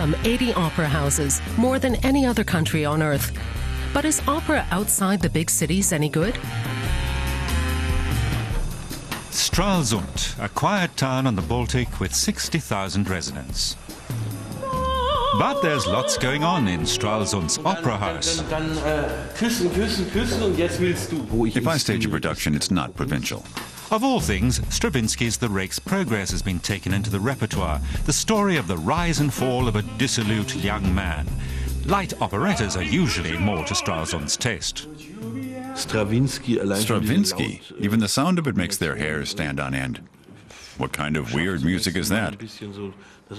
some 80 opera houses, more than any other country on earth. But is opera outside the big cities any good? Stralsund, a quiet town on the Baltic with 60,000 residents. But there's lots going on in Stralsund's opera house. If I stage a production, it's not provincial. Of all things, Stravinsky's The Rake's Progress has been taken into the repertoire, the story of the rise and fall of a dissolute young man. Light operettas are usually more to Stralsund's taste. Stravinsky, even the sound of it makes their hair stand on end. What kind of weird music is that?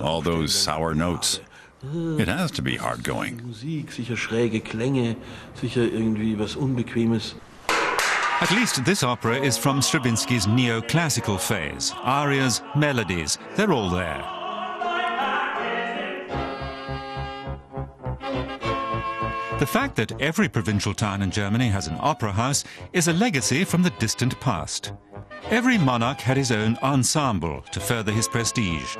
All those sour notes. It has to be hard going. At least this opera is from Stravinsky's neoclassical phase. Arias, melodies, they're all there. The fact that every provincial town in Germany has an opera house is a legacy from the distant past. Every monarch had his own ensemble to further his prestige.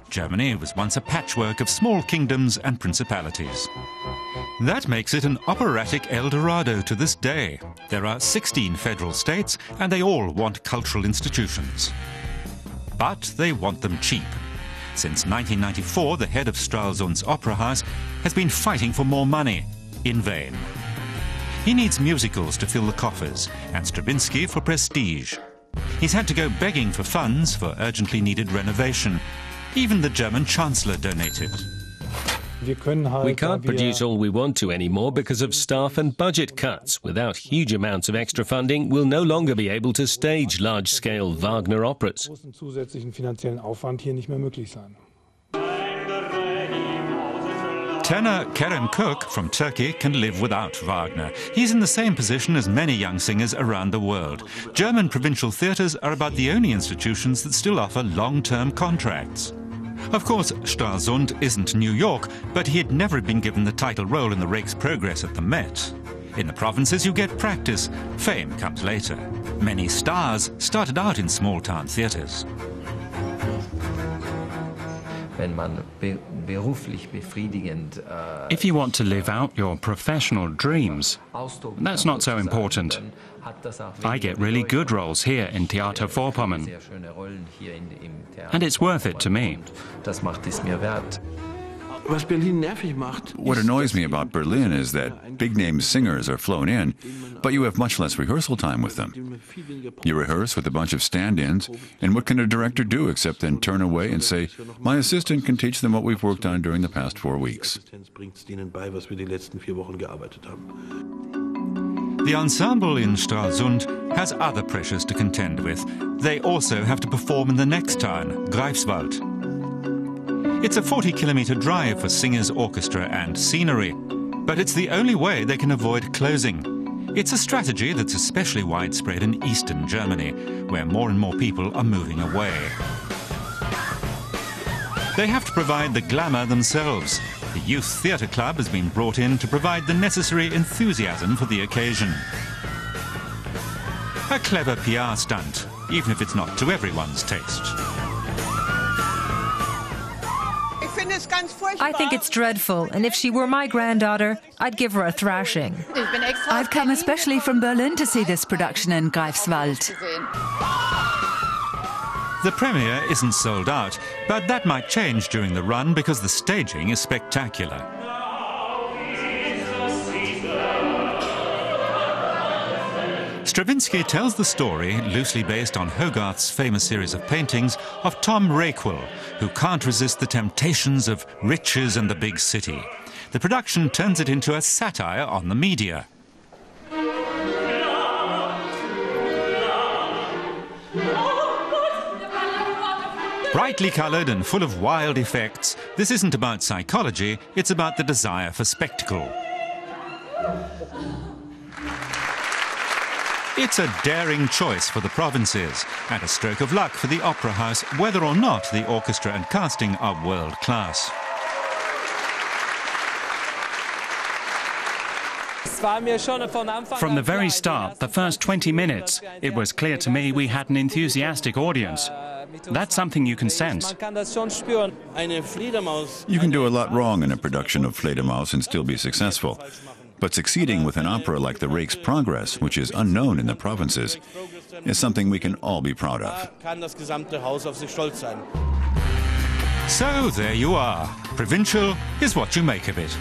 Germany was once a patchwork of small kingdoms and principalities. That makes it an operatic El Dorado to this day. There are 16 federal states, and they all want cultural institutions. But they want them cheap. Since 1994, the head of Stralsund's opera house has been fighting for more money, in vain. He needs musicals to fill the coffers, and Stravinsky for prestige. He's had to go begging for funds for urgently needed renovation. Even the German Chancellor donated. We can't produce all we want to anymore because of staff and budget cuts. Without huge amounts of extra funding, we'll no longer be able to stage large-scale Wagner operas. Tenor Kerem Cook from Turkey can live without Wagner. He's in the same position as many young singers around the world. German provincial theatres are about the only institutions that still offer long-term contracts. Of course, Stralsund isn't New York, but he had never been given the title role in The Rake's Progress at the Met. In the provinces, you get practice. Fame comes later. Many stars started out in small-town theatres. If you want to live out your professional dreams, that's not so important. I get really good roles here in Theater Vorpommern, and it's worth it to me. What annoys me about Berlin is that big-name singers are flown in, but you have much less rehearsal time with them. You rehearse with a bunch of stand-ins, and what can a director do except then turn away and say, "My assistant can teach them what we've worked on during the past 4 weeks." The ensemble in Stralsund has other pressures to contend with. They also have to perform in the next town, Greifswald. It's a 40-kilometre drive for singers, orchestra and scenery, but it's the only way they can avoid closing. It's a strategy that's especially widespread in eastern Germany, where more and more people are moving away. They have to provide the glamour themselves. The Youth Theatre Club has been brought in to provide the necessary enthusiasm for the occasion. A clever PR stunt, even if it's not to everyone's taste. I think it's dreadful, and if she were my granddaughter, I'd give her a thrashing. I've come especially from Berlin to see this production in Greifswald. The premiere isn't sold out, but that might change during the run because the staging is spectacular. Stravinsky tells the story, loosely based on Hogarth's famous series of paintings, of Tom Raquel, who can't resist the temptations of riches and the big city. The production turns it into a satire on the media. Brightly coloured and full of wild effects, this isn't about psychology, it's about the desire for spectacle. It's a daring choice for the provinces, and a stroke of luck for the opera house, whether or not the orchestra and casting are world class. From the very start, the first 20 minutes, it was clear to me we had an enthusiastic audience. That's something you can sense. You can do a lot wrong in a production of Fledermaus and still be successful. But succeeding with an opera like The Rake's Progress, which is unknown in the provinces, is something we can all be proud of. So there you are. Provincial is what you make of it.